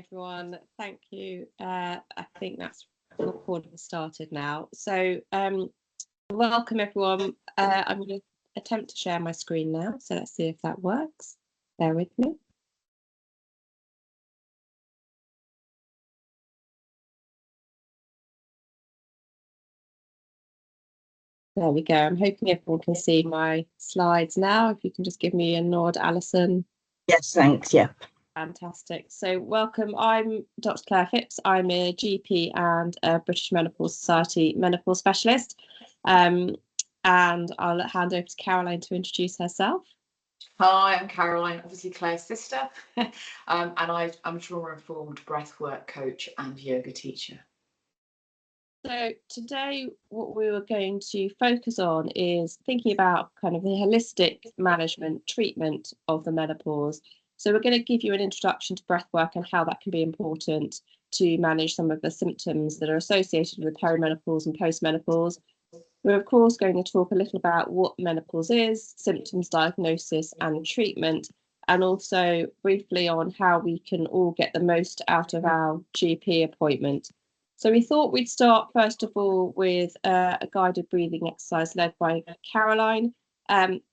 everyone. Thank you. I think that's recording started now. So welcome everyone. I'm going to attempt to share my screen now. So let's see if that works. Bear with me. There we go. I'm hoping everyone can see my slides now. If you can just give me a nod, Alison. Yes, thanks. Yeah. Fantastic. So welcome. I'm Dr. Claire Phipps. I'm a GP and a British Menopause Society menopause specialist. And I'll hand over to Caroline to introduce herself. Hi, I'm Caroline, obviously Claire's sister, and I'm a trauma-informed breathwork coach and yoga teacher. So today what we were going to focus on is thinking about kind of the holistic management treatment of the menopause. So we're going to give you an introduction to breathwork and how that can be important to manage some of the symptoms that are associated with perimenopause and postmenopause. We're of course going to talk a little about what menopause is, symptoms, diagnosis and treatment, and also briefly on how we can all get the most out of our GP appointment. So we thought we'd start first of all with a guided breathing exercise led by Caroline,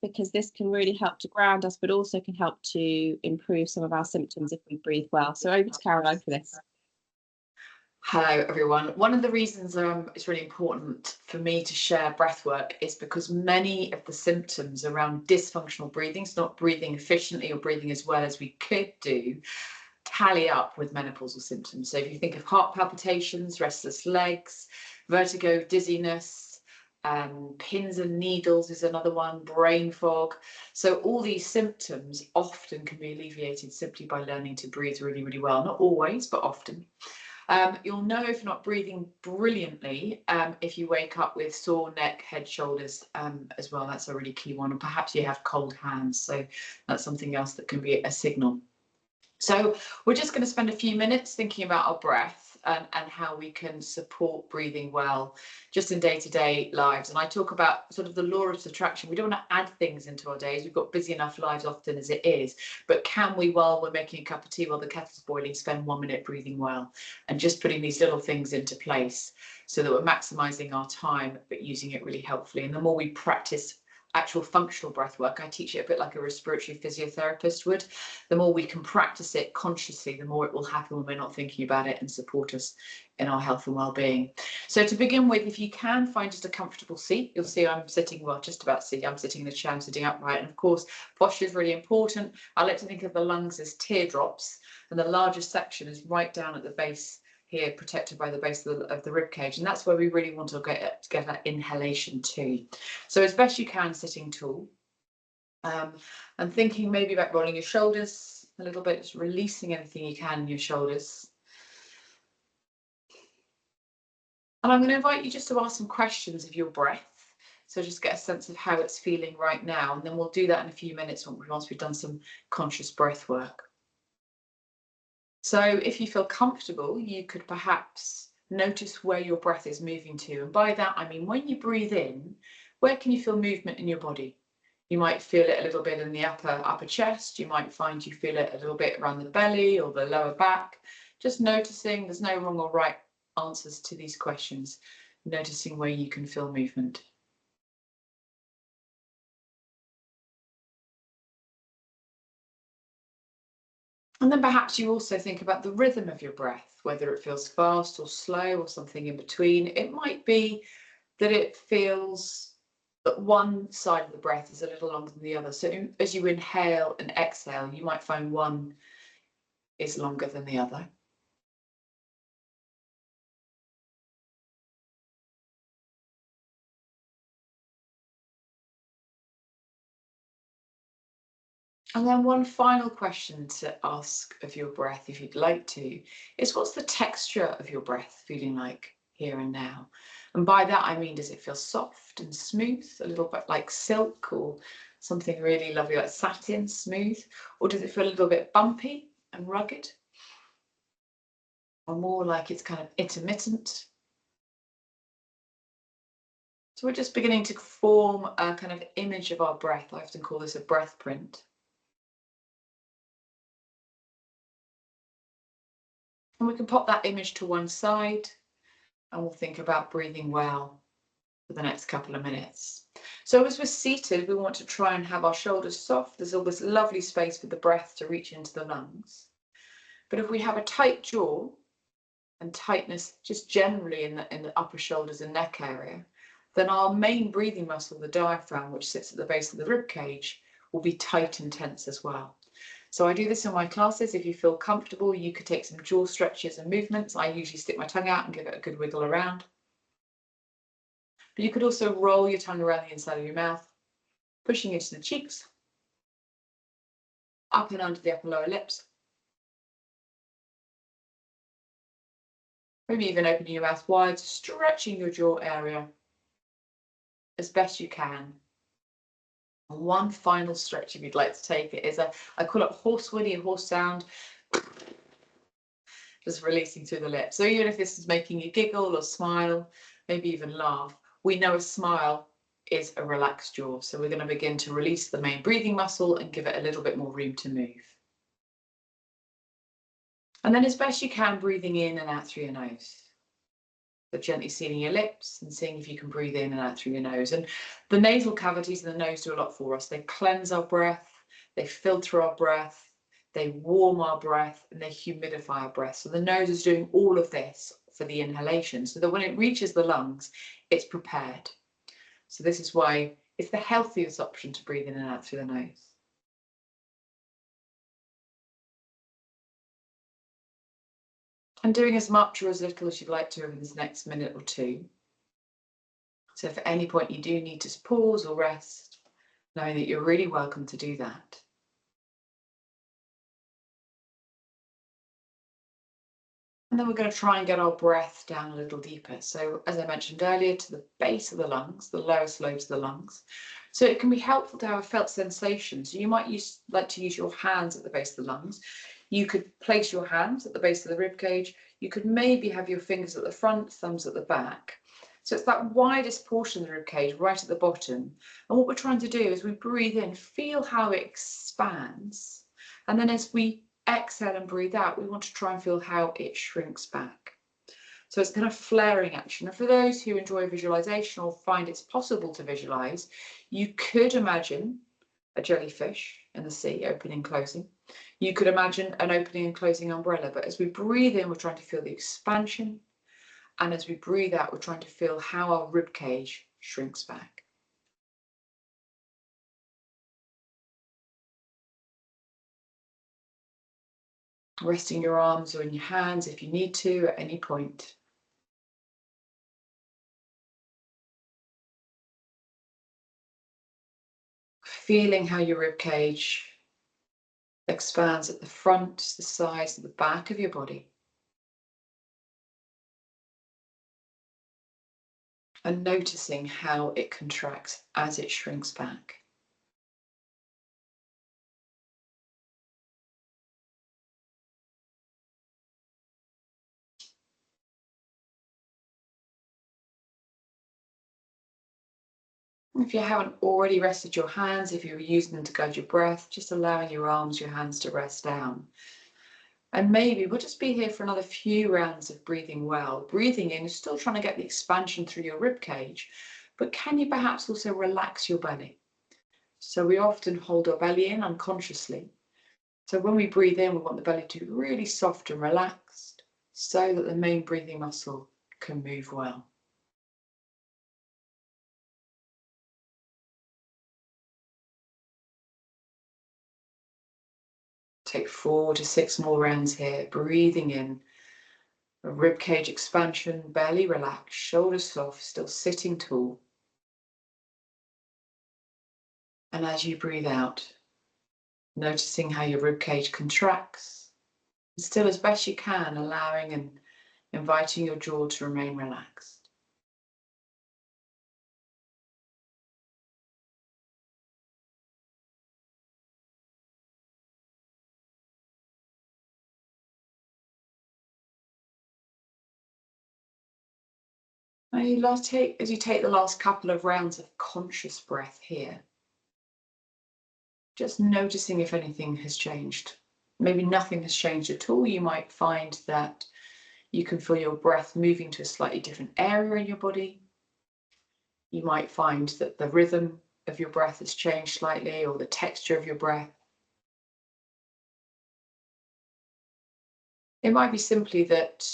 because this can really help to ground us, but also can help to improve some of our symptoms if we breathe well. So over to Caroline for this. Hello everyone. One of the reasons it's really important for me to share breathwork is because many of the symptoms around dysfunctional breathing, so not breathing efficiently or breathing as well as we could do, tally up with menopausal symptoms. So if you think of heart palpitations, restless legs, vertigo, dizziness, pins and needles is another one, brain fog. So all these symptoms often can be alleviated simply by learning to breathe really, really well. Not always, but often. You'll know if you're not breathing brilliantly if you wake up with sore neck, head, shoulders as well. That's a really key one. And perhaps you have cold hands. So that's something else that can be a signal. So we're just going to spend a few minutes thinking about our breath and how we can support breathing well just in day-to-day lives. And I talk about sort of the law of subtraction. We don't want to add things into our days. We've got busy enough lives often as it is. But can we, while we're making a cup of tea, while the kettle's boiling, spend 1 minute breathing well and just putting these little things into place so that we're maximising our time, but using it really helpfully. And the more we practice actual functional breath work, I teach it a bit like a respiratory physiotherapist would. The more we can practice it consciously, the more it will happen when we're not thinking about it and support us in our health and well-being. So to begin with, if you can find just a comfortable seat, you'll see I'm sitting, well, just about see, I'm sitting in a chair, I'm sitting upright. And of course, posture is really important. I like to think of the lungs as teardrops, and the largest section is right down at the base here, protected by the base of the rib cage, and that's where we really want to get that inhalation too. So as best you can, sitting tall, and thinking maybe about rolling your shoulders a little bit, just releasing anything you can in your shoulders. And I'm going to invite you just to ask some questions of your breath, so just get a sense of how it's feeling right now, and then we'll do that in a few minutes once we've done some conscious breath work. So if you feel comfortable, you could perhaps notice where your breath is moving to. And by that, I mean, when you breathe in, where can you feel movement in your body? You might feel it a little bit in the upper chest. You might find you feel it a little bit around the belly or the lower back. Just noticing, there's no wrong or right answers to these questions. Noticing where you can feel movement. And then perhaps you also think about the rhythm of your breath, whether it feels fast or slow or something in between. It might be that it feels that one side of the breath is a little longer than the other. So as you inhale and exhale, you might find one is longer than the other. And then one final question to ask of your breath, if you'd like to, is what's the texture of your breath feeling like here and now? And by that, I mean, does it feel soft and smooth, a little bit like silk or something really lovely like satin, smooth? Or does it feel a little bit bumpy and rugged? Or more like it's kind of intermittent? So we're just beginning to form a kind of image of our breath. I often call this a breath print. And we can pop that image to one side and we'll think about breathing well for the next couple of minutes. So as we're seated, we want to try and have our shoulders soft. There's always lovely space for the breath to reach into the lungs. But if we have a tight jaw and tightness just generally in the upper shoulders and neck area, then our main breathing muscle, the diaphragm, which sits at the base of the rib cage, will be tight and tense as well. So I do this in my classes. If you feel comfortable, you could take some jaw stretches and movements. I usually stick my tongue out and give it a good wiggle around. But you could also roll your tongue around the inside of your mouth, pushing into the cheeks, up and under the upper lower lips. Maybe even opening your mouth wide, stretching your jaw area as best you can. And one final stretch, if you'd like to take it, is I call it horse whinny, a horse sound, just releasing through the lips. So even if this is making you giggle or smile, maybe even laugh, we know a smile is a relaxed jaw. So we're going to begin to release the main breathing muscle and give it a little bit more room to move. And then as best you can, breathing in and out through your nose. So gently sealing your lips and seeing if you can breathe in and out through your nose. And the nasal cavities in the nose do a lot for us. They cleanse our breath, they filter our breath, they warm our breath, and they humidify our breath. So the nose is doing all of this for the inhalation so that when it reaches the lungs, it's prepared. So this is why it's the healthiest option to breathe in and out through the nose. And doing as much or as little as you'd like to over this next minute or two. So if at any point you do need to pause or rest, knowing that you're really welcome to do that. And then we're going to try and get our breath down a little deeper. So as I mentioned earlier, to the base of the lungs, the lowest lobes of the lungs. So it can be helpful to have a felt sensation. So you might like to use your hands at the base of the lungs. You could place your hands at the base of the rib cage. You could maybe have your fingers at the front, thumbs at the back. So it's that widest portion of the rib cage right at the bottom. And what we're trying to do is we breathe in, feel how it expands. And then as we exhale and breathe out, we want to try and feel how it shrinks back. So it's kind of flaring action. And for those who enjoy visualization or find it's possible to visualize, you could imagine a jellyfish in the sea, opening and closing. You could imagine an opening and closing umbrella, but as we breathe in, we're trying to feel the expansion. And as we breathe out, we're trying to feel how our rib cage shrinks back. Resting your arms or in your hands if you need to at any point. Feeling how your rib cage expands at the front, the sides, and the back of your body. And noticing how it contracts as it shrinks back. If you haven't already rested your hands, if you're using them to guide your breath, just allowing your arms, your hands to rest down. And maybe we'll just be here for another few rounds of breathing well. Breathing in, still trying to get the expansion through your rib cage, but can you perhaps also relax your belly? So we often hold our belly in unconsciously. So when we breathe in, we want the belly to be really soft and relaxed so that the main breathing muscle can move well. Take 4 to 6 more rounds here, breathing in, a rib cage expansion, belly relaxed, shoulders soft, still sitting tall. And as you breathe out, noticing how your rib cage contracts, and still as best you can, allowing and inviting your jaw to remain relaxed. As you take the last couple of rounds of conscious breath here, just noticing if anything has changed. maybe nothing has changed at all. You might find that you can feel your breath moving to a slightly different area in your body. You might find that the rhythm of your breath has changed slightly, or the texture of your breath. It might be simply that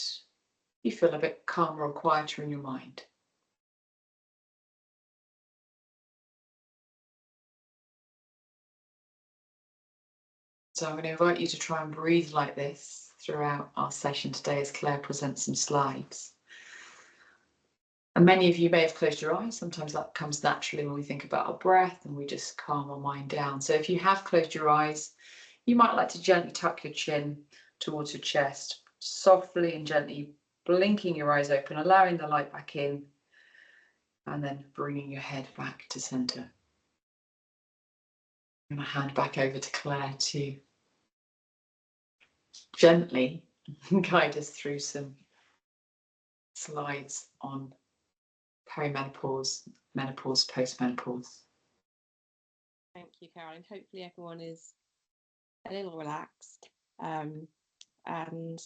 you feel a bit calmer or quieter in your mind. So I'm going to invite you to try and breathe like this throughout our session today as Claire presents some slides. And many of you may have closed your eyes. Sometimes that comes naturally when we think about our breath and we just calm our mind down. So if you have closed your eyes, you might like to gently tuck your chin towards your chest, softly and gently blinking your eyes open, allowing the light back in, and then bringing your head back to center. I'm going to hand back over to Claire to gently guide us through some slides on perimenopause, menopause, postmenopause. Thank you, Caroline. Hopefully everyone is a little relaxed, and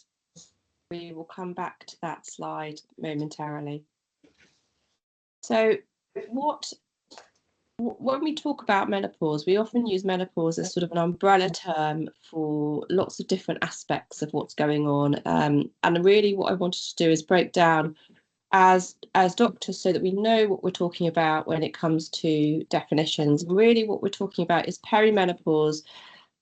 we will come back to that slide momentarily. So when we talk about menopause, we often use menopause as sort of an umbrella term for lots of different aspects of what's going on. And really what I wanted to do is break down as doctors so that we know what we're talking about when it comes to definitions. And really what we're talking about is perimenopause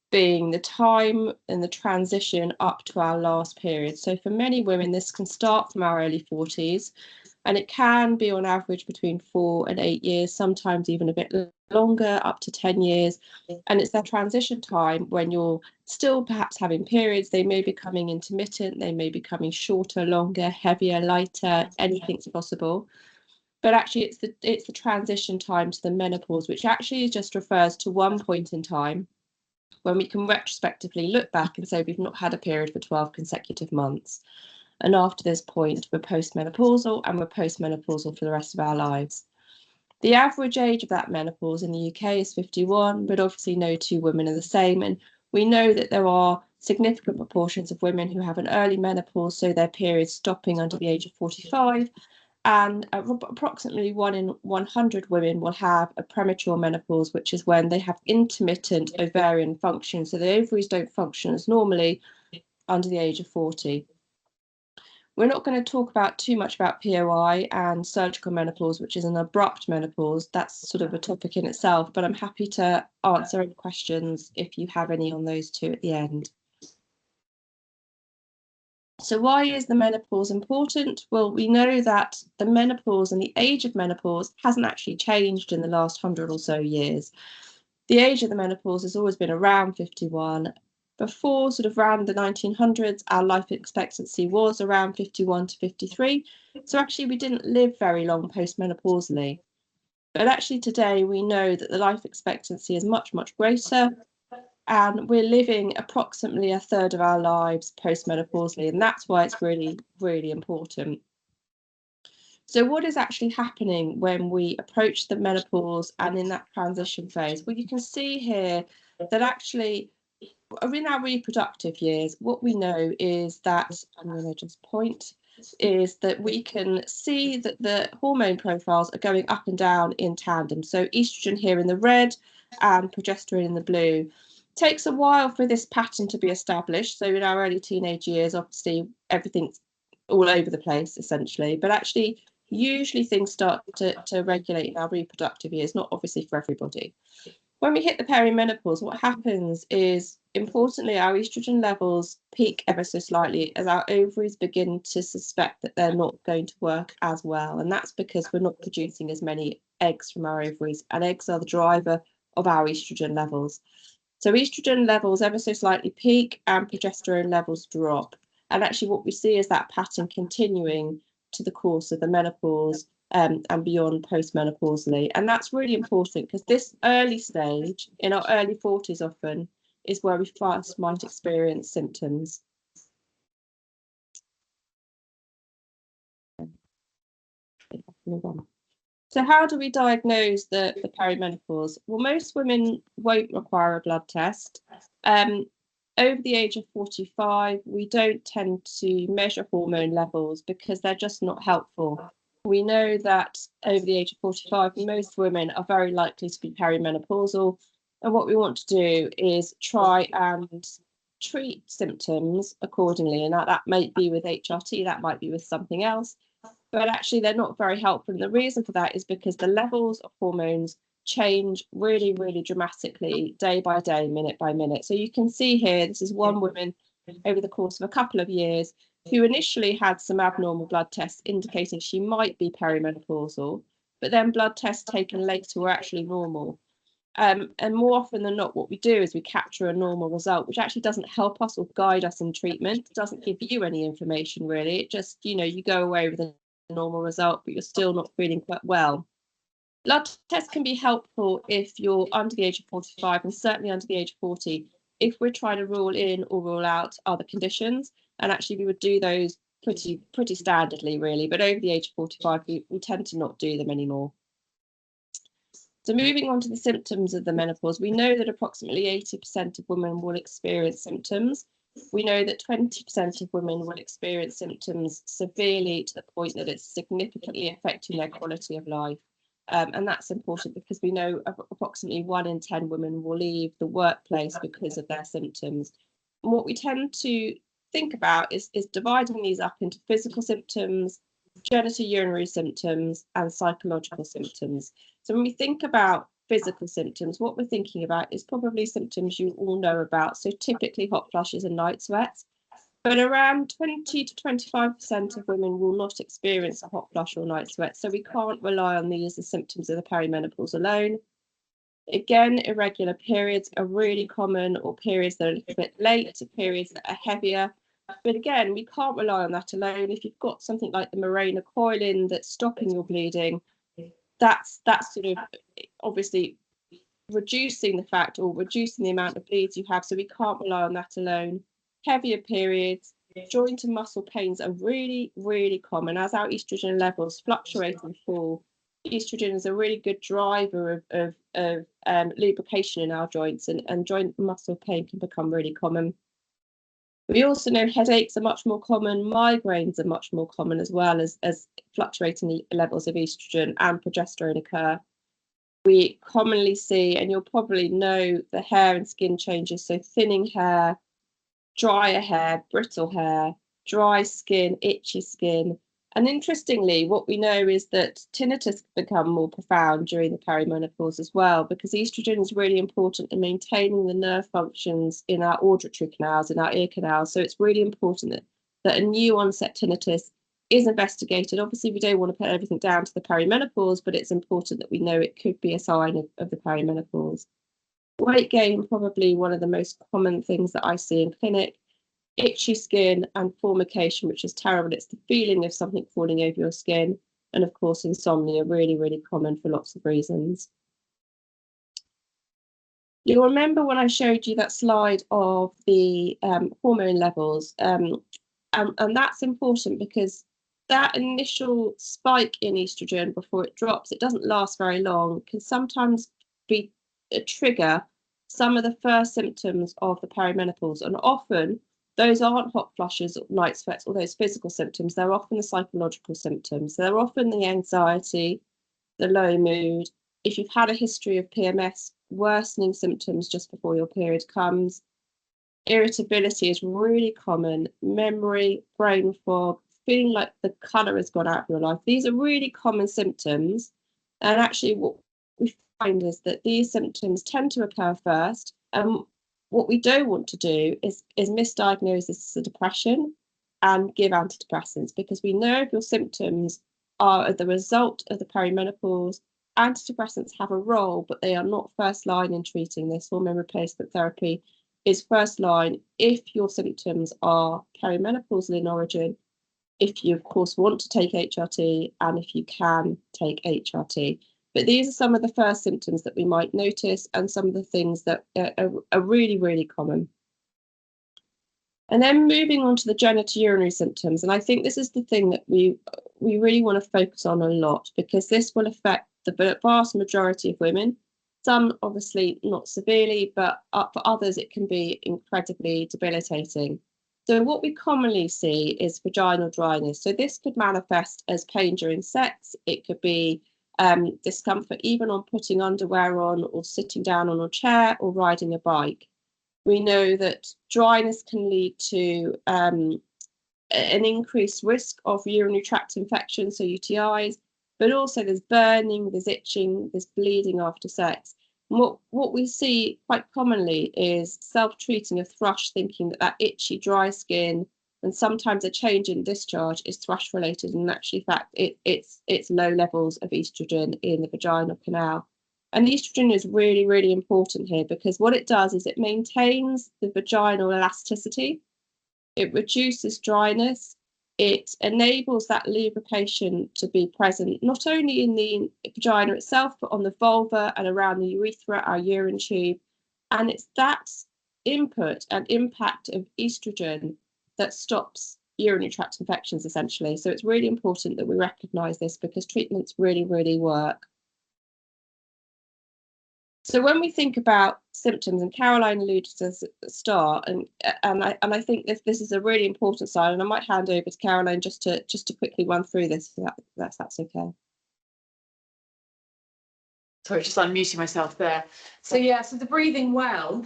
being the time and the transition up to our last period. So for many women, this can start from our early 40s, and it can be on average between 4 and 8 years, sometimes even a bit longer, up to 10 years. And it's that transition time when you're still perhaps having periods. They may be becoming intermittent, they may be becoming shorter, longer, heavier, lighter, anything's possible. But actually it's the transition time to the menopause, which actually just refers to one point in time when we can retrospectively look back and say we've not had a period for 12 consecutive months. And after this point, we're postmenopausal, and we're postmenopausal for the rest of our lives. The average age of that menopause in the UK is 51, but obviously no two women are the same. And we know that there are significant proportions of women who have an early menopause, so their period stopping under the age of 45. And approximately 1 in 100 women will have a premature menopause, which is when they have intermittent ovarian function. So the ovaries don't function as normally under the age of 40. We're not going to talk about too much about POI and surgical menopause, which is an abrupt menopause. That's sort of a topic in itself, but I'm happy to answer any questions if you have any on those two at the end. So why is the menopause important? Well, we know that the menopause and the age of menopause hasn't actually changed in the last 100 or so years. The age of the menopause has always been around 51. Before sort of around the 1900s, our life expectancy was around 51 to 53. So actually we didn't live very long postmenopausally. But actually today we know that the life expectancy is much, much greater. And we're living approximately a third of our lives postmenopausally, and that's why it's really, really important. So what is actually happening when we approach the menopause and in that transition phase? Well, you can see here that actually in our reproductive years, what we know is that, I'm going to just point, is that we can see that the hormone profiles are going up and down in tandem. So estrogen here in the red and progesterone in the blue. Takes a while for this pattern to be established. So in our early teenage years, obviously everything's all over the place essentially, but actually usually things start to regulate in our reproductive years, not obviously for everybody. When we hit the perimenopause, what happens is, importantly, our estrogen levels peak ever so slightly as our ovaries begin to suspect that they're not going to work as well. And that's because we're not producing as many eggs from our ovaries, and eggs are the driver of our estrogen levels. So estrogen levels ever so slightly peak and progesterone levels drop. And actually what we see is that pattern continuing to the course of the menopause and beyond postmenopausally. And that's really important because this early stage, in our early 40s often, is where we first might experience symptoms. Move on. So how do we diagnose the perimenopause? Well, most women won't require a blood test. over the age of 45, we don't tend to measure hormone levels because they're just not helpful. We know that over the age of 45, most women are very likely to be perimenopausal. And what we want to do is try and treat symptoms accordingly. And that might be with HRT, that might be with something else. But actually, they're not very helpful. And the reason for that is because the levels of hormones change really, really dramatically day by day, minute by minute. So you can see here, this is one woman over the course of a couple of years who initially had some abnormal blood tests indicating she might be perimenopausal, but then blood tests taken later were actually normal. And more often than not, what we do is we capture a normal result, which actually doesn't help us or guide us in treatment. It doesn't give you any information, really. It just, you go away with a normal result, but you're still not feeling quite well. Blood tests can be helpful if you're under the age of 45 and certainly under the age of 40, if we're trying to rule in or rule out other conditions. And actually, we would do those pretty standardly, really. But over the age of 45, we tend to not do them anymore. So moving on to the symptoms of the menopause, we know that approximately 80% of women will experience symptoms. We know that 20% of women will experience symptoms severely to the point that it's significantly affecting their quality of life. And that's important because we know approximately 1 in 10 women will leave the workplace because of their symptoms. And what we tend to think about is dividing these up into physical symptoms, genitourinary symptoms, and psychological symptoms. So when we think about physical symptoms, what we're thinking about is probably symptoms you all know about. So typically hot flushes and night sweats. But around 20 to 25% of women will not experience a hot flush or night sweat. So we can't rely on these as symptoms of the perimenopause alone. Again, irregular periods are really common, or periods that are a little bit late, periods that are heavier. But again, we can't rely on that alone. If you've got something like the Mirena coiling that's stopping your bleeding, that's sort of obviously reducing the fact or reducing the amount of bleeds you have. So we can't rely on that alone. Heavier periods, joint and muscle pains are really, really common. As our estrogen levels fluctuate and fall, estrogen is a really good driver of lubrication in our joints, and joint and muscle pain can become really common. We also know headaches are much more common, migraines are much more common, as well as fluctuating levels of estrogen and progesterone occur. We commonly see, and you'll probably know, the hair and skin changes, so thinning hair, drier hair, brittle hair, dry skin, itchy skin. And interestingly, what we know is that tinnitus can become more profound during the perimenopause as well, because estrogen is really important in maintaining the nerve functions in our auditory canals, in our ear canals. So it's really important that a new onset tinnitus is investigated. Obviously, we don't want to put everything down to the perimenopause, but it's important that we know it could be a sign of the perimenopause. Weight gain, probably one of the most common things that I see in clinic. Itchy skin and formication, which is terrible. It's the feeling of something falling over your skin. And of course, insomnia, really, really common for lots of reasons. You'll remember when I showed you that slide of the hormone levels, and that's important because that initial spike in estrogen before it drops, it doesn't last very long, can sometimes be a trigger some of the first symptoms of the perimenopause. And often those aren't hot flushes, night sweats, or those physical symptoms. They're often the psychological symptoms. They're often the anxiety, the low mood. If you've had a history of PMS, worsening symptoms just before your period comes. Irritability is really common. Memory, brain fog, feeling like the colour has gone out of your life. These are really common symptoms. And actually what we find is that these symptoms tend to occur first. And what we don't want to do is misdiagnose this as a depression and give antidepressants, because we know if your symptoms are the result of the perimenopause, antidepressants have a role, but they are not first line in treating this. Hormone replacement therapy is first line if your symptoms are perimenopausal in origin, if you, of course, want to take HRT, and if you can take HRT. But these are some of the first symptoms that we might notice, and some of the things that are really, really common. And then moving on to the genitourinary symptoms. And I think this is the thing that we really want to focus on a lot, because this will affect the vast majority of women. Some obviously not severely, but for others it can be incredibly debilitating. So what we commonly see is vaginal dryness. So this could manifest as pain during sex. It could be discomfort even on putting underwear on, or sitting down on a chair, or riding a bike. We know that dryness can lead to an increased risk of urinary tract infections, so UTIs, but also there's burning, there's itching, there's bleeding after sex. And what we see quite commonly is self-treating of thrush, thinking that itchy, dry skin and sometimes a change in discharge is thrush related, and actually, in fact, it's low levels of estrogen in the vaginal canal. And estrogen is really, really important here, because what it does is it maintains the vaginal elasticity, it reduces dryness, it enables that lubrication to be present not only in the vagina itself, but on the vulva and around the urethra, our urine tube. And it's that input and impact of estrogen that stops urinary tract infections, essentially. So it's really important that we recognise this, because treatments really, really work. So when we think about symptoms, and Caroline alluded to this at the start, and I think this is a really important side, and I might hand over to Caroline just to quickly run through this, if that's okay. Sorry, just unmuting myself there. So yeah, so the breathing well,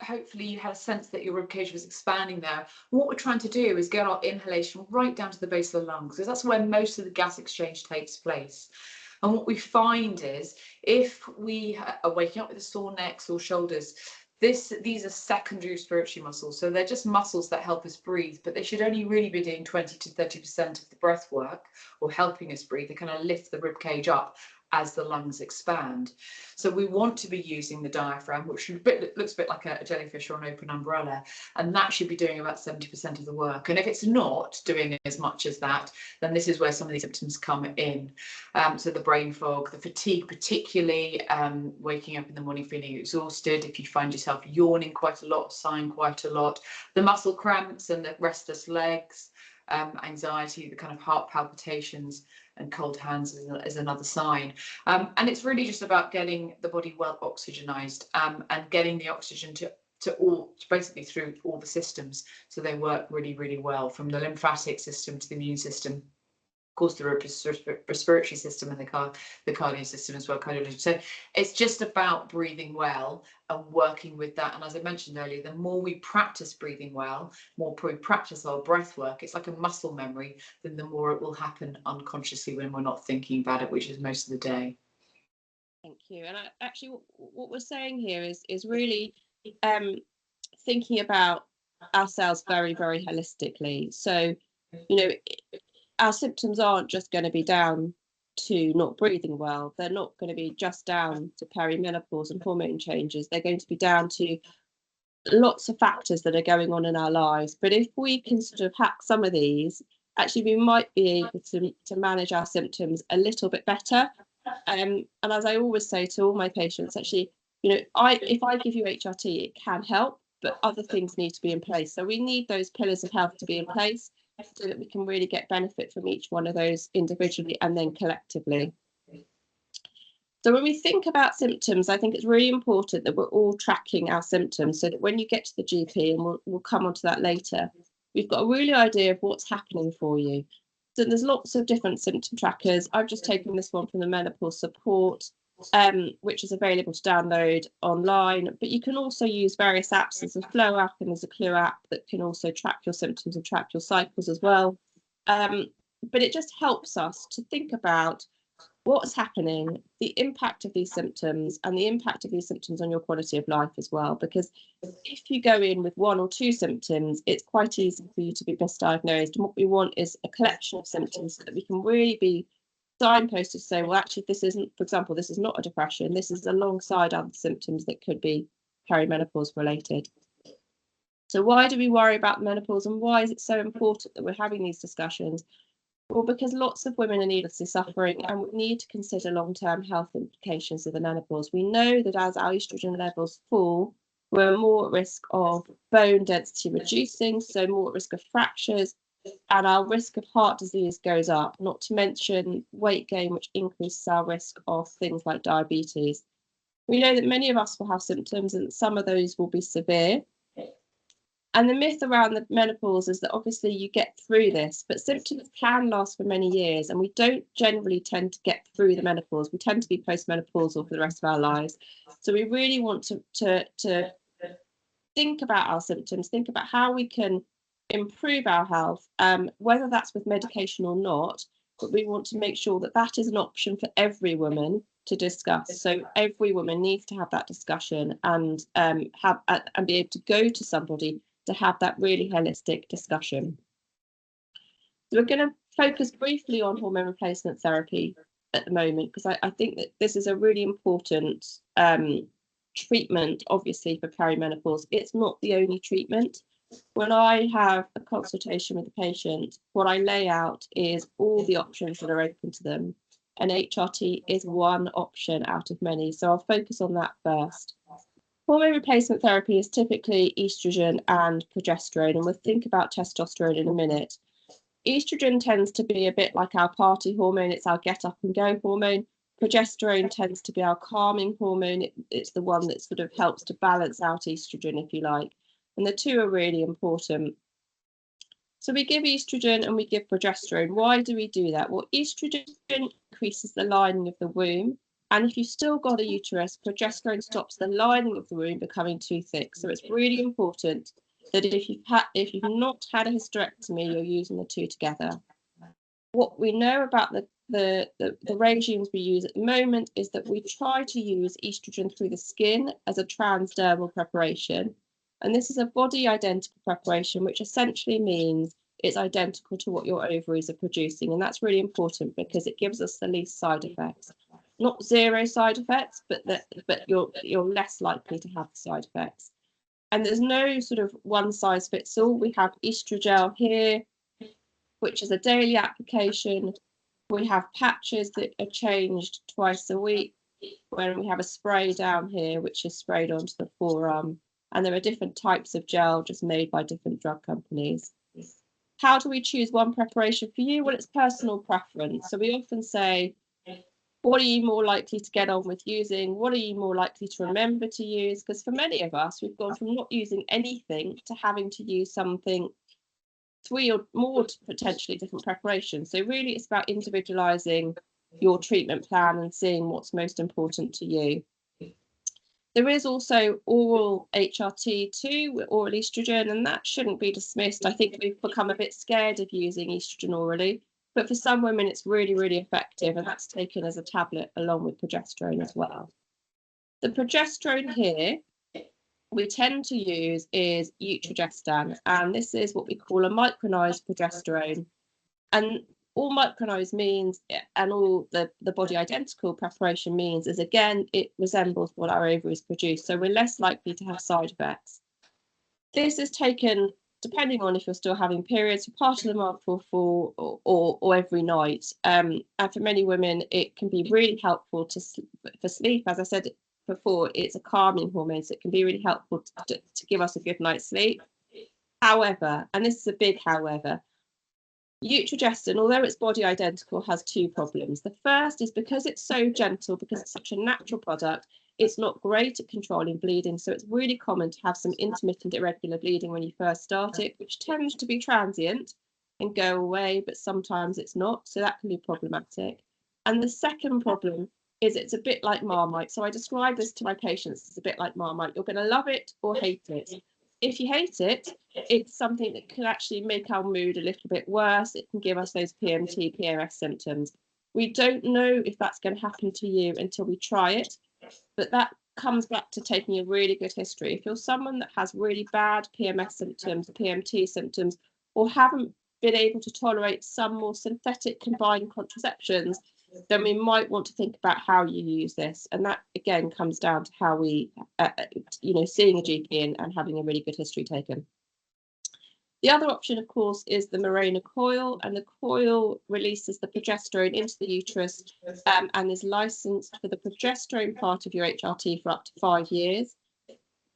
hopefully you had a sense that your ribcage was expanding there. What we're trying to do is get our inhalation right down to the base of the lungs, because that's where most of the gas exchange takes place. And what we find is, if we are waking up with a sore neck or shoulders, these are secondary respiratory muscles. So they're just muscles that help us breathe, but they should only really be doing 20 to 30% of the breath work, or helping us breathe. They kind of lift the rib cage up as the lungs expand. So we want to be using the diaphragm, which looks a bit like a jellyfish or an open umbrella, and that should be doing about 70% of the work. And if it's not doing as much as that, then this is where some of these symptoms come in. So the brain fog, the fatigue, particularly waking up in the morning feeling exhausted, if you find yourself yawning quite a lot, sighing quite a lot, the muscle cramps and the restless legs, anxiety, the kind of heart palpitations, and cold hands is another sign. And it's really just about getting the body well oxygenized, and getting the oxygen to basically through all the systems, so they work really, really well, from the lymphatic system to the immune system, of course the respiratory system, and the cardio system as well, cardiology. So it's just about breathing well and working with that. And as I mentioned earlier, the more we practice breathing well, more we practice our breath work, it's like a muscle memory, then the more it will happen unconsciously when we're not thinking about it, which is most of the day. Thank you. And actually what we're saying here is really thinking about ourselves very, very holistically. So, you know, our symptoms aren't just going to be down to not breathing well. They're not going to be just down to perimenopause and hormone changes. They're going to be down to lots of factors that are going on in our lives. But if we can sort of hack some of these, actually we might be able to manage our symptoms a little bit better. And as I always say to all my patients, actually, you know, if I give you HRT, it can help, but other things need to be in place. So we need those pillars of health to be in place, so that we can really get benefit from each one of those individually and then collectively. So when we think about symptoms, I think it's really important that we're all tracking our symptoms, so that when you get to the GP, and we'll come on to that later, we've got a really idea of what's happening for you. So there's lots of different symptom trackers. I've just taken this one from the Menopause Support, which is available to download online, but you can also use various apps. There's a Flow app and there's a Clue app that can also track your symptoms and track your cycles as well. But it just helps us to think about what's happening, the impact of these symptoms, and the impact of these symptoms on your quality of life as well. Because if you go in with one or two symptoms, it's quite easy for you to be misdiagnosed. And what we want is a collection of symptoms, so that we can really be signposted to say, well, actually, this isn't, for example, this is not a depression. This is alongside other symptoms that could be perimenopause related. So why do we worry about menopause, and why is it so important that we're having these discussions? Well, because lots of women are needlessly suffering, and we need to consider long-term health implications of the menopause. We know that as our estrogen levels fall, we're more at risk of bone density reducing, so more at risk of fractures, and our risk of heart disease goes up, not to mention weight gain, which increases our risk of things like diabetes. We know that many of us will have symptoms and some of those will be severe. And the myth around the menopause is that obviously you get through this, but symptoms can last for many years, and we don't generally tend to get through the menopause. We tend to be postmenopausal for the rest of our lives. So we really want to think about our symptoms, think about how we can improve our health, whether that's with medication or not, but we want to make sure that that is an option for every woman to discuss. So every woman needs to have that discussion and be able to go to somebody to have that really holistic discussion. So we're going to focus briefly on hormone replacement therapy at the moment, because I think that this is a really important treatment, obviously, for perimenopause. It's not the only treatment. When I have a consultation with a patient, what I lay out is all the options that are open to them, and HRT is one option out of many. So I'll focus on that first. Hormone replacement therapy is typically estrogen and progesterone, and we'll think about testosterone in a minute. Estrogen tends to be a bit like our party hormone. It's our get up and go hormone. Progesterone tends to be our calming hormone. It's the one that sort of helps to balance out estrogen, if you like. And the two are really important. So we give estrogen and we give progesterone. Why do we do that? Well, estrogen increases the lining of the womb. And if you've still got a uterus, progesterone stops the lining of the womb becoming too thick. So it's really important that if you've not had a hysterectomy, you're using the two together. What we know about the regimes we use at the moment is that we try to use estrogen through the skin as a transdermal preparation. And this is a body identical preparation, which essentially means it's identical to what your ovaries are producing. And that's really important because it gives us the least side effects. Not zero side effects, but you're less likely to have side effects. And there's no sort of one size fits all. We have estrogel here, which is a daily application. We have patches that are changed twice a week, when we have a spray down here, which is sprayed onto the forearm. And there are different types of gel just made by different drug companies. How do we choose one preparation for you? Well, it's personal preference. So we often say, what are you more likely to get on with using? What are you more likely to remember to use? Because for many of us, we've gone from not using anything to having to use something, 3 or more potentially different preparations. So really it's about individualizing your treatment plan and seeing what's most important to you. There is also oral HRT too, oral estrogen, and that shouldn't be dismissed. I think we've become a bit scared of using estrogen orally, but for some women it's really, really effective, and that's taken as a tablet along with progesterone as well. The progesterone here we tend to use is utrogestan, and this is what we call a micronized progesterone. And all micronized means, and all the body identical preparation means, is again, it resembles what our ovaries produce, so we're less likely to have side effects. This is taken depending on if you're still having periods, for part of the month or every night. And for many women, it can be really helpful for sleep. As I said before, it's a calming hormone, so it can be really helpful to give us a good night's sleep. However, and this is a big however, utrogestan, although it's body identical, has two problems. The first is because it's so gentle, because it's such a natural product, it's not great at controlling bleeding. So it's really common to have some intermittent irregular bleeding when you first start it, which tends to be transient and go away, but sometimes it's not. So that can be problematic. And the second problem is it's a bit like Marmite. So I describe this to my patients as a bit like Marmite. You're going to love it or hate it. If you hate it, it's something that can actually make our mood a little bit worse. It can give us those PMT, PMS symptoms. We don't know if that's going to happen to you until we try it, but that comes back to taking a really good history. If you're someone that has really bad PMS symptoms, PMT symptoms, or haven't been able to tolerate some more synthetic combined contraceptions, then we might want to think about how you use this. And that again comes down to how we, seeing a GP and having a really good history taken. The other option, of course, is the Mirena coil, and the coil releases the progesterone into the uterus and is licensed for the progesterone part of your HRT for up to 5 years.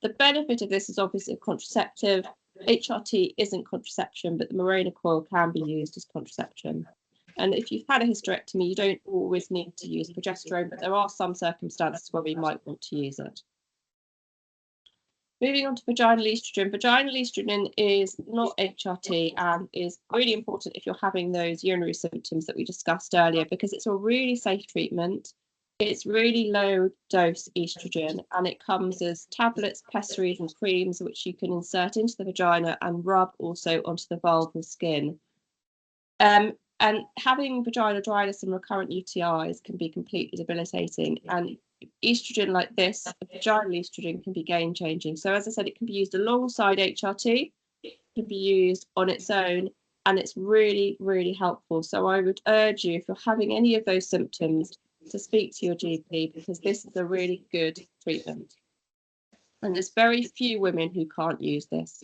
The benefit of this is obviously a contraceptive. HRT isn't contraception, but the Mirena coil can be used as contraception. And if you've had a hysterectomy, you don't always need to use progesterone, but there are some circumstances where we might want to use it. Moving on to vaginal estrogen. Vaginal estrogen is not HRT and is really important if you're having those urinary symptoms that we discussed earlier, because it's a really safe treatment. It's really low dose estrogen, and it comes as tablets, pessaries and creams, which you can insert into the vagina and rub also onto the vulval skin. And having vaginal dryness and recurrent UTIs can be completely debilitating, and estrogen like this, vaginal estrogen, can be game changing. So as I said, it can be used alongside HRT, it can be used on its own, and it's really, really helpful. So I would urge you, if you're having any of those symptoms, to speak to your GP, because this is a really good treatment. And there's very few women who can't use this.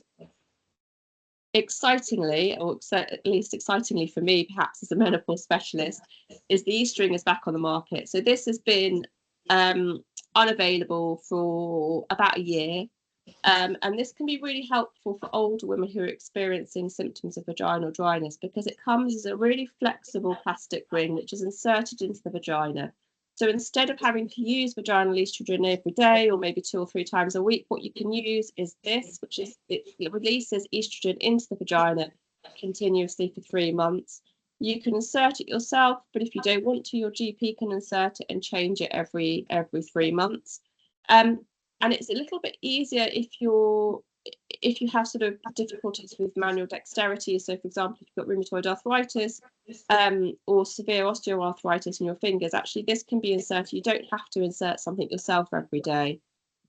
Excitingly, or at least excitingly for me, perhaps as a menopause specialist, is the e-string is back on the market. So this has been unavailable for about a year, and this can be really helpful for older women who are experiencing symptoms of vaginal dryness, because it comes as a really flexible plastic ring which is inserted into the vagina. So instead of having to use vaginal estrogen every day or maybe 2 or 3 times a week, what you can use is this, which is it releases estrogen into the vagina continuously for 3 months. You can insert it yourself, but if you don't want to, your GP can insert it and change it every 3 months. And it's a little bit easier if you have sort of difficulties with manual dexterity. So, for example, if you've got rheumatoid arthritis or severe osteoarthritis in your fingers, actually this can be inserted. You don't have to insert something yourself every day.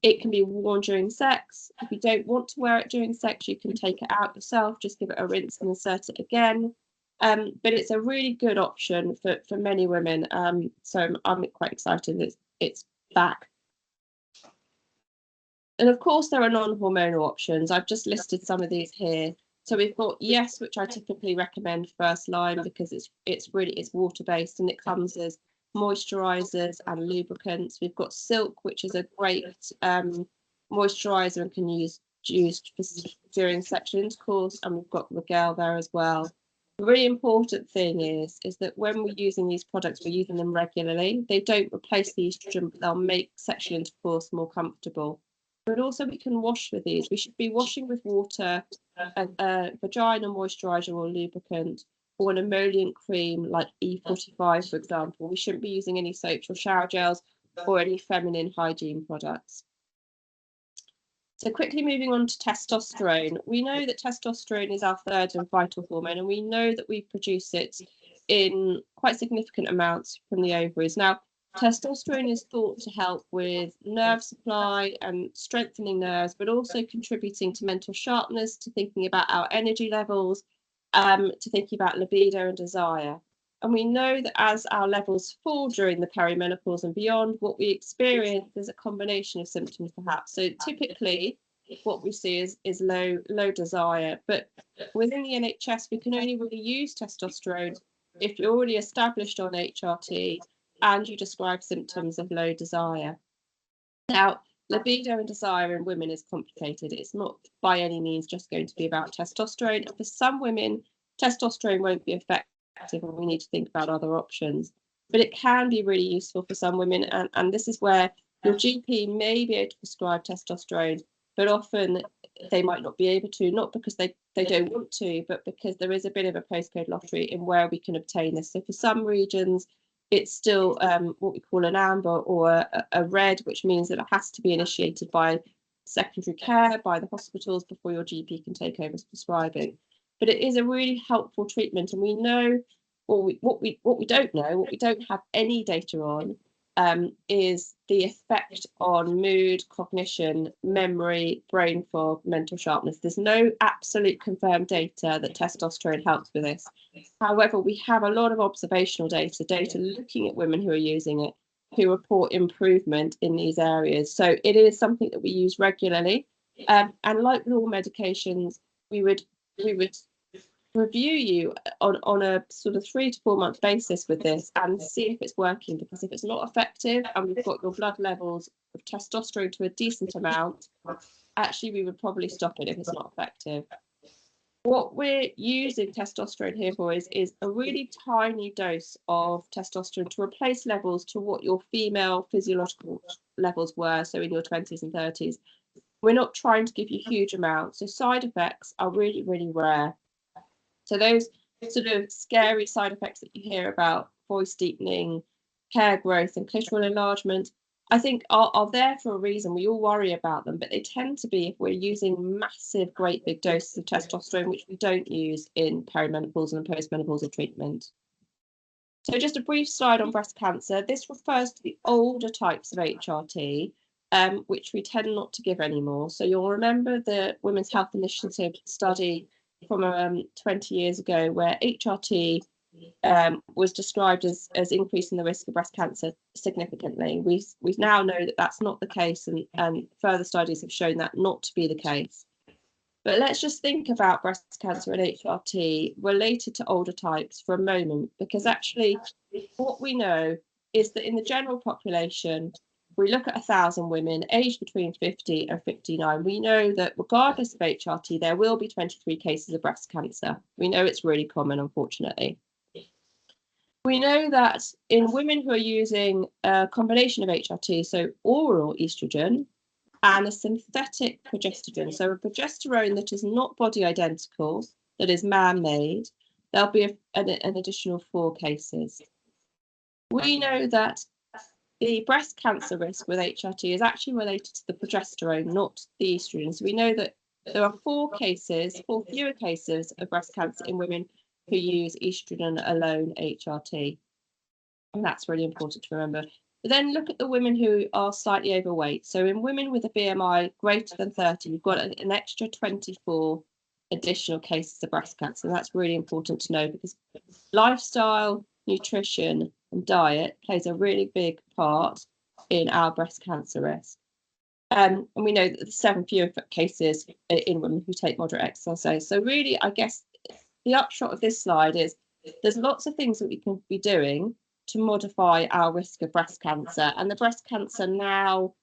It can be worn during sex. If you don't want to wear it during sex, you can take it out yourself, just give it a rinse and insert it again. But it's a really good option for many women. So I'm quite excited that it's back. And of course, there are non-hormonal options. I've just listed some of these here. So we've got Yes, which I typically recommend first line, because it's water-based and it comes as moisturizers and lubricants. We've got Silk, which is a great moisturizer and can use used during sexual intercourse, and we've got Regale there as well. The really important thing is that when we're using these products, we're using them regularly. They don't replace the estrogen, but they'll make sexual intercourse more comfortable. But also we can wash with these. We should be washing with water, a vagina moisturizer or lubricant, or an emollient cream like E45, for example. We shouldn't be using any soaps or shower gels or any feminine hygiene products. So quickly moving on to testosterone. We know that testosterone is our third and vital hormone, and we know that we produce it in quite significant amounts from the ovaries. Now, testosterone is thought to help with nerve supply and strengthening nerves, but also contributing to mental sharpness, to thinking about our energy levels, to thinking about libido and desire. And we know that as our levels fall during the perimenopause and beyond, what we experience is a combination of symptoms, perhaps. So typically, what we see is low desire. But within the NHS, we can only really use testosterone if you're already established on HRT and you describe symptoms of low desire. Now, libido and desire in women is complicated. It's not by any means just going to be about testosterone. And for some women, testosterone won't be effective, and we need to think about other options. But it can be really useful for some women, and this is where your GP may be able to prescribe testosterone, but often they might not be able to, not because they don't want to, but because there is a bit of a postcode lottery in where we can obtain this. So for some regions, it's still what we call an amber or a red, which means that it has to be initiated by secondary care, by the hospitals, before your GP can take over prescribing. But it is a really helpful treatment, and we know, or what we don't know, what we don't have any data on, is the effect on mood, cognition, memory, brain fog, mental sharpness. There's no absolute confirmed data that testosterone helps with this. However, we have a lot of observational data looking at women who are using it, who report improvement in these areas. So it is something that we use regularly. And like with all medications, we would review you on a sort of 3 to 4 month basis with this and see if it's working, because if it's not effective and we've got your blood levels of testosterone to a decent amount, actually we would probably stop it if it's not effective. What we're using testosterone here for is a really tiny dose of testosterone to replace levels to what your female physiological levels were, so in your 20s and 30s. We're not trying to give you huge amounts, so side effects are really, really rare. So those sort of scary side effects that you hear about, voice deepening, hair growth and clitoral enlargement, I think are there for a reason. We all worry about them, but they tend to be if we're using massive, great big doses of testosterone, which we don't use in perimenopausal and postmenopausal treatment. So just a brief slide on breast cancer. This refers to the older types of HRT, which we tend not to give anymore. So you'll remember the Women's Health Initiative study from 20 years ago, where HRT was described as increasing the risk of breast cancer significantly. We now know that that's not the case, and further studies have shown that not to be the case. But let's just think about breast cancer and HRT related to older types for a moment, because actually what we know is that in the general population, we look at 1,000 women aged between 50 and 59, we know that regardless of HRT, there will be 23 cases of breast cancer. We know it's really common, unfortunately. We know that in women who are using a combination of HRT, so oral estrogen and a synthetic progesterone, so a progesterone that is not body identical, that is man-made, there'll be an additional 4 cases. We know that the breast cancer risk with HRT is actually related to the progesterone, not the estrogen. So we know that there are 4 fewer cases of breast cancer in women who use estrogen alone HRT. And that's really important to remember. But then look at the women who are slightly overweight. So in women with a BMI greater than 30, we've got an extra 24 additional cases of breast cancer. And that's really important to know, because lifestyle, nutrition and diet plays a really big part in our breast cancer risk. And we know that there's 7 fewer cases in women who take moderate exercise. So really, I guess the upshot of this slide is there's lots of things that we can be doing to modify our risk of breast cancer. And the Breast Cancer Now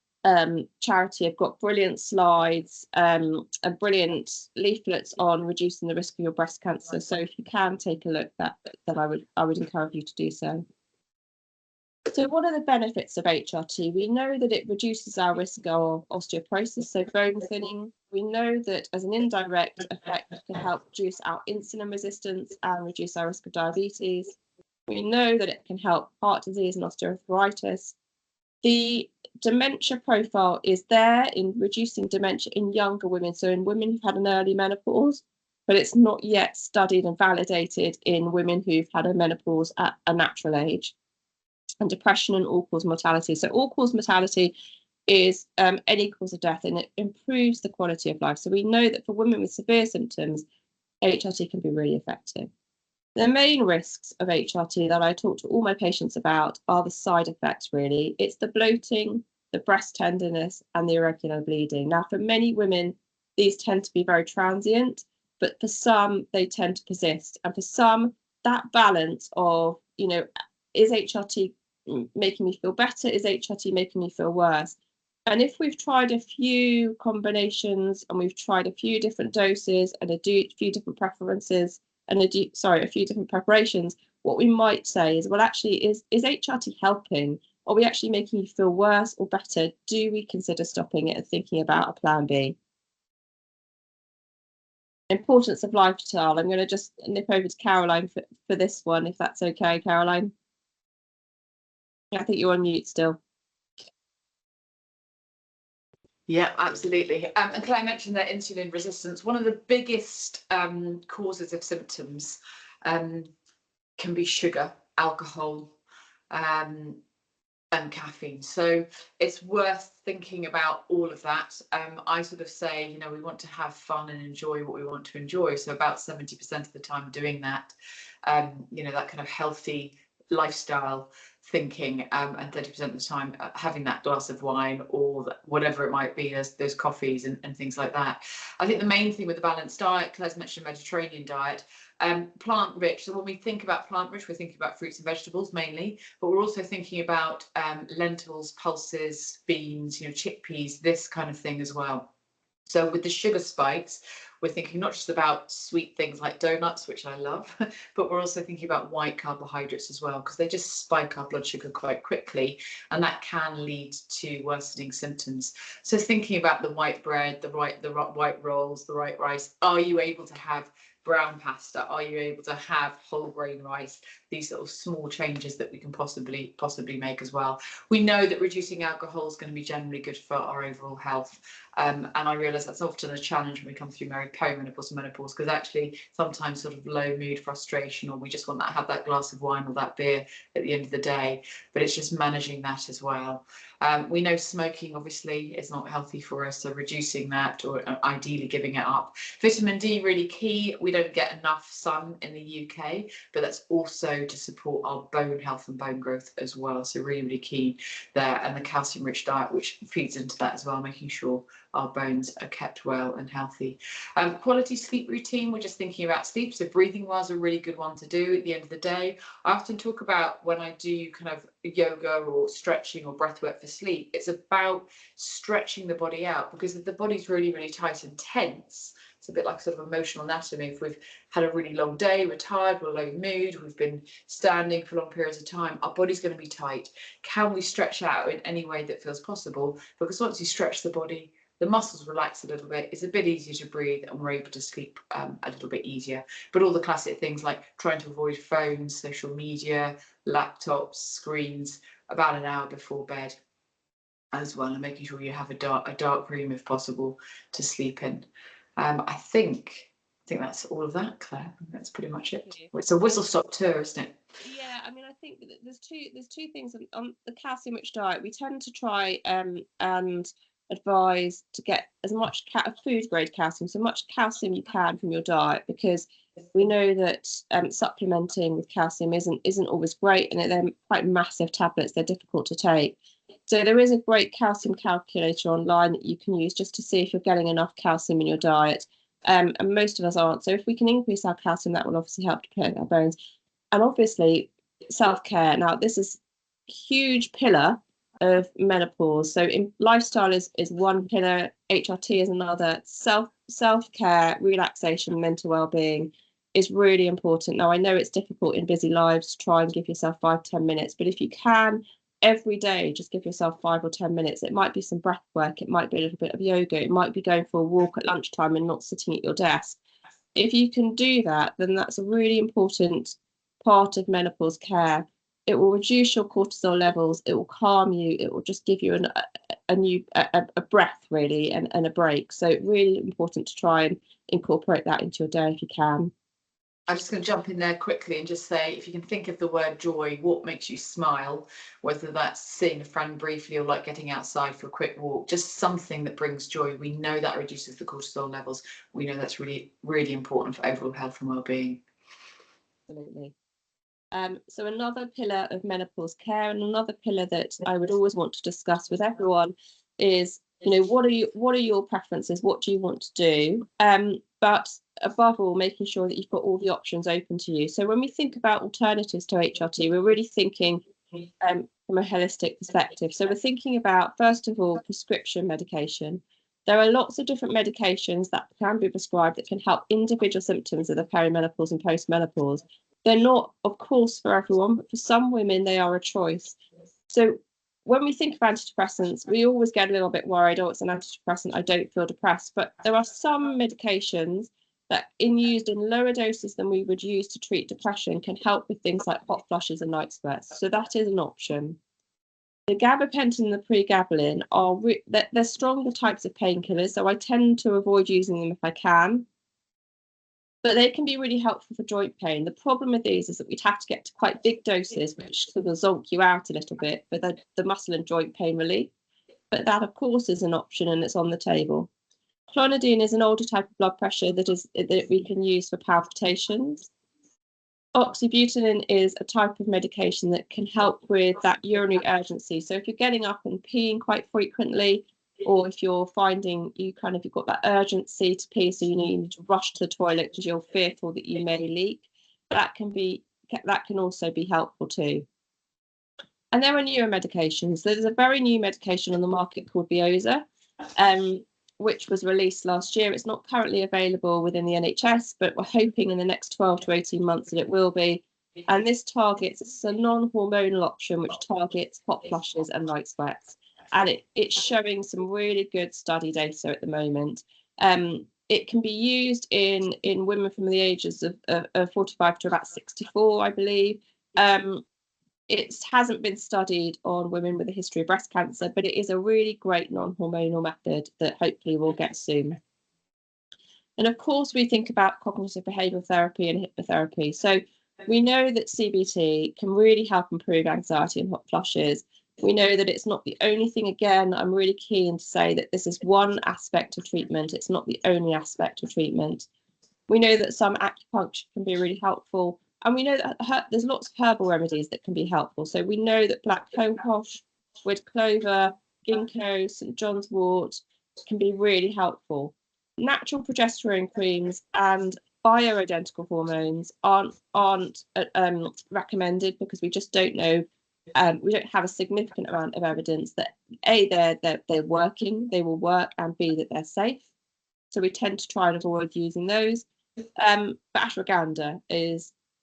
charity have got brilliant slides and brilliant leaflets on reducing the risk of your breast cancer. So if you can take a look, then I would encourage you to do so. So what are the benefits of HRT? We know that it reduces our risk of osteoporosis, so bone thinning. We know that as an indirect effect, it can help reduce our insulin resistance and reduce our risk of diabetes. We know that it can help heart disease and osteoarthritis. The dementia profile is there in reducing dementia in younger women, so in women who've had an early menopause, but it's not yet studied and validated in women who've had a menopause at a natural age. And depression and all-cause mortality. So all-cause mortality is any cause of death, and it improves the quality of life. So we know that for women with severe symptoms, HRT can be really effective. The main risks of HRT that I talk to all my patients about are the side effects, really. It's the bloating, the breast tenderness, and the irregular bleeding. Now, for many women, these tend to be very transient, but for some, they tend to persist. And for some, that balance of, is HRT making me feel better? Is HRT making me feel worse? And if we've tried a few combinations and we've tried a few different doses and a few different preferences and a few different preparations, what we might say is, well, actually, is HRT helping? Are we actually making you feel worse or better? Do we consider stopping it and thinking about a plan B? Importance of lifestyle. I'm going to just nip over to Caroline for this one, if that's okay, Caroline. I think you're on mute still. Yeah, absolutely. And Claire mentioned that insulin resistance. One of the biggest causes of symptoms can be sugar, alcohol, and caffeine. So it's worth thinking about all of that. I sort of say, we want to have fun and enjoy what we want to enjoy. So about 70% of the time doing that, that kind of healthy lifestyle thinking, and 30% of the time having that glass of wine or whatever it might be, as those coffees and things like that. I think the main thing with the balanced diet, Claire's mentioned Mediterranean diet, plant rich. So when we think about plant rich, we're thinking about fruits and vegetables mainly, but we're also thinking about lentils, pulses, beans, chickpeas, this kind of thing as well. So with the sugar spikes, we're thinking not just about sweet things like donuts, which I love, but we're also thinking about white carbohydrates as well, because they just spike our blood sugar quite quickly, and that can lead to worsening symptoms. So thinking about the white bread, the white rolls, the white rice, are you able to have brown pasta? Are you able to have whole grain rice? These little small changes that we can possibly make as well. We know that reducing alcohol is going to be generally good for our overall health. And I realise that's often a challenge when we come through perimenopause and menopause, because actually sometimes sort of low mood, frustration, or we just want to have that glass of wine or that beer at the end of the day. But it's just managing that as well. We know smoking obviously is not healthy for us, so reducing that, or ideally giving it up. Vitamin D really key. We don't get enough sun in the UK, but that's also to support our bone health and bone growth as well. So really key there. And the calcium rich diet, which feeds into that as well, making sure our bones are kept well and healthy. Quality sleep routine, we're just thinking about sleep, so breathing was a really good one to do at the end of the day. I often talk about when I do kind of yoga or stretching or breath work for sleep, it's about stretching the body out, because if the body's really tight and tense, it's a bit like sort of emotional anatomy. If we've had a really long day, we're tired, we're low mood, we've been standing for long periods of time, our body's going to be tight. Can we stretch out in any way that feels possible? Because once you stretch the body, the muscles relax a little bit, it's a bit easier to breathe, and we're able to sleep a little bit easier. But all the classic things like trying to avoid phones, social media, laptops, screens, about an hour before bed as well, and making sure you have a dark room if possible to sleep in. I think that's all of that, Claire. That's pretty much it. It's a whistle-stop tour, isn't it? Yeah, I mean, I think that there's two things on the calcium-rich diet. We tend to try and advise to get as much food-grade calcium, so much calcium you can from your diet, because we know that supplementing with calcium isn't always great, and they're quite massive tablets. They're difficult to take. So there is a great calcium calculator online that you can use just to see if you're getting enough calcium in your diet. And most of us aren't. So if we can increase our calcium, that will obviously help to protect our bones. And obviously self-care. Now, this is a huge pillar of menopause. So lifestyle is one pillar, HRT is another. Self-care, relaxation, mental well-being is really important. Now, I know it's difficult in busy lives to try and give yourself 5-10 minutes, but if you can, every day, just give yourself 5 or 10 minutes. It might be some breath work, it might be a little bit of yoga, it might be going for a walk at lunchtime and not sitting at your desk. If you can do that, then that's a really important part of menopause care. It will reduce your cortisol levels, it will calm you, it will just give you a breath really, and a break. So really important to try and incorporate that into your day if you can. I'm just going to jump in there quickly and just say, if you can think of the word joy, what makes you smile, whether that's seeing a friend briefly or like getting outside for a quick walk, just something that brings joy. We know that reduces the cortisol levels. We know that's really important for overall health and well-being. Absolutely. So another pillar of menopause care, and another pillar that I would always want to discuss with everyone, is, you know, what are your preferences? What do you want to do? But above all, making sure that you've got all the options open to you. So when we think about alternatives to HRT, we're really thinking from a holistic perspective. So we're thinking about, first of all, prescription medication. There are lots of different medications that can be prescribed that can help individual symptoms of the perimenopause and postmenopause. They're not, of course, for everyone, but for some women, they are a choice. So when we think of antidepressants, we always get a little bit worried, oh, it's an antidepressant, I don't feel depressed. But there are some medications that, used in lower doses than we would use to treat depression, can help with things like hot flushes and night sweats. So that is an option. The gabapentin and the pregabalin they're stronger types of painkillers, so I tend to avoid using them if I can. But they can be really helpful for joint pain. The problem with these is that we'd have to get to quite big doses, which sort of zonk you out a little bit for the muscle and joint pain relief. But that, of course, is an option, and it's on the table. Clonidine is an older type of blood pressure that we can use for palpitations. Oxybutynin is a type of medication that can help with that urinary urgency. So if you're getting up and peeing quite frequently, or if you're finding you've got that urgency to pee, so you need to rush to the toilet because you're fearful that you may leak, that can also be helpful too. And there are newer medications. There's a very new medication on the market called Veoza. which was released last year. It's not currently available within the NHS, but we're hoping in the next 12 to 18 months that it will be. And this targets, it's a non-hormonal option which targets hot flushes and light sweats. And it's showing some really good study data at the moment. It can be used in women from the ages of 45 to about 64, I believe. It hasn't been studied on women with a history of breast cancer, but it is a really great non-hormonal method that hopefully we'll get soon. And of course, we think about cognitive behavioural therapy and hypnotherapy. So we know that CBT can really help improve anxiety and hot flushes. We know that it's not the only thing. Again, I'm really keen to say that this is one aspect of treatment. It's not the only aspect of treatment. We know that some acupuncture can be really helpful. And we know that there's lots of herbal remedies that can be helpful. So we know that black cohosh, wood clover, ginkgo, St. John's wort can be really helpful. Natural progesterone creams and bioidentical hormones aren't recommended because we just don't know. We don't have a significant amount of evidence that A, they're working, they will work, and B, that they're safe. So we tend to try and avoid using those. But ashwagandha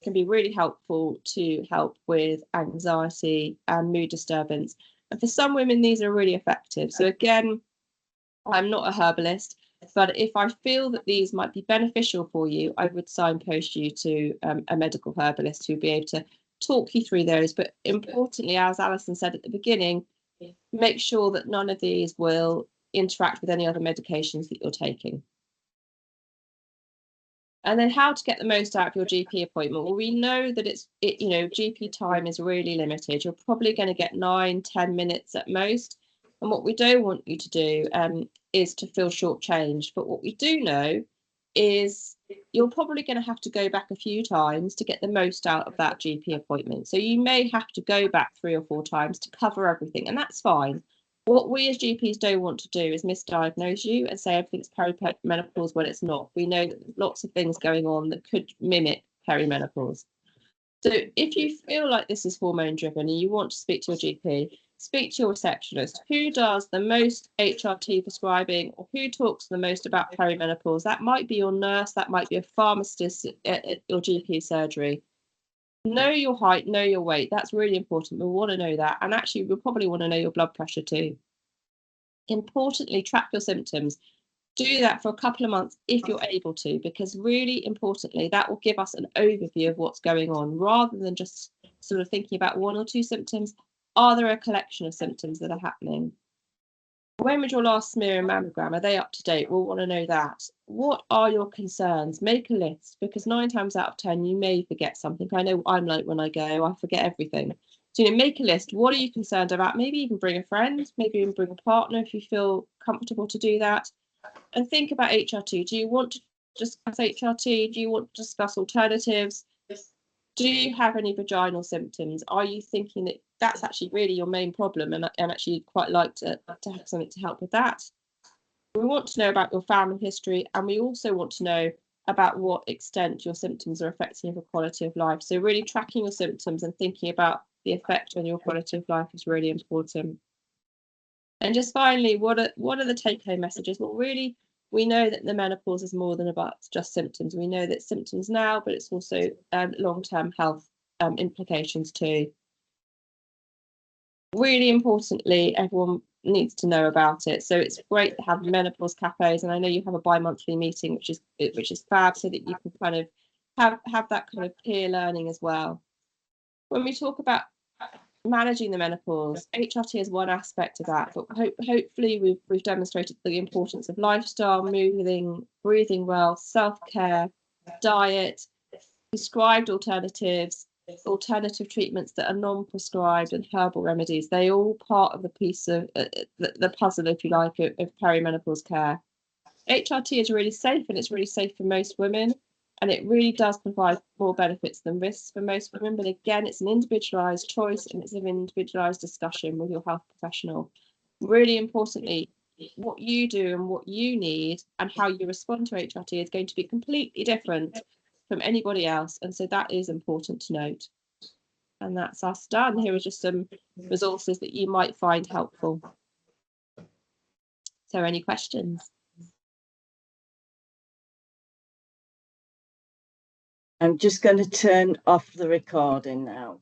can be really helpful to help with anxiety and mood disturbance. And for some women, these are really effective. So again, I'm not a herbalist, but if I feel that these might be beneficial for you, I would signpost you to a medical herbalist who'd be able to talk you through those. But importantly, as Alison said at the beginning, make sure that none of these will interact with any other medications that you're taking. And then how to get the most out of your GP appointment. Well, we know that GP time is really limited. You're probably going to get 9-10 minutes at most. And what we don't want you to do is to feel shortchanged. But what we do know is you're probably going to have to go back a few times to get the most out of that GP appointment. So you may have to go back 3 or 4 times to cover everything, and that's fine. What we as GPs don't want to do is misdiagnose you and say everything's perimenopause when it's not. We know that there's lots of things going on that could mimic perimenopause. So if you feel like this is hormone driven and you want to speak to your GP, speak to your receptionist. Who does the most HRT prescribing, or who talks the most about perimenopause? That might be your nurse, that might be a pharmacist at your GP surgery. Know your height, know your weight. That's really important. We want to know that. And actually, we'll probably want to know your blood pressure too. Importantly, track your symptoms. Do that for a couple of months if you're able to, because really importantly, that will give us an overview of what's going on rather than just sort of thinking about 1 or 2 symptoms. Are there a collection of symptoms that are happening? When was your last smear and mammogram? Are they up to date? We'll want to know that. What are your concerns? Make a list, because 9 times out of 10, you may forget something. I know I'm like when I go, I forget everything. So, make a list. What are you concerned about? Maybe even bring a friend, maybe even bring a partner if you feel comfortable to do that. And think about HRT. Do you want to discuss HRT? Do you want to discuss alternatives? Do you have any vaginal symptoms? Are you thinking that that's actually really your main problem and actually quite like to have something to help with that? We want to know about your family history, and we also want to know about what extent your symptoms are affecting your quality of life. So really tracking your symptoms and thinking about the effect on your quality of life is really important. And just finally, what are the take-home messages? Well, really, we know that the menopause is more than about just symptoms. We know that symptoms now, but it's also long-term health implications too. Really importantly, everyone needs to know about it. So it's great to have menopause cafes, and I know you have a bi-monthly meeting, which is fab, so that you can kind of have that kind of peer learning as well. When we talk about managing the menopause, HRT is one aspect of that, but hopefully we've demonstrated the importance of lifestyle, moving, breathing well, self-care, diet, prescribed alternatives, alternative treatments that are non-prescribed, and herbal remedies. They all part of the piece of the puzzle, if you like, of perimenopause care. HRT is really safe, and it's really safe for most women, and it really does provide more benefits than risks for most women. But again, it's an individualised choice, and it's an individualised discussion with your health professional. Really importantly, what you do and what you need and how you respond to HRT is going to be completely different from anybody else, and so that is important to note. And that's us done. Here are just some resources that you might find helpful. So any questions? I'm just going to turn off the recording now.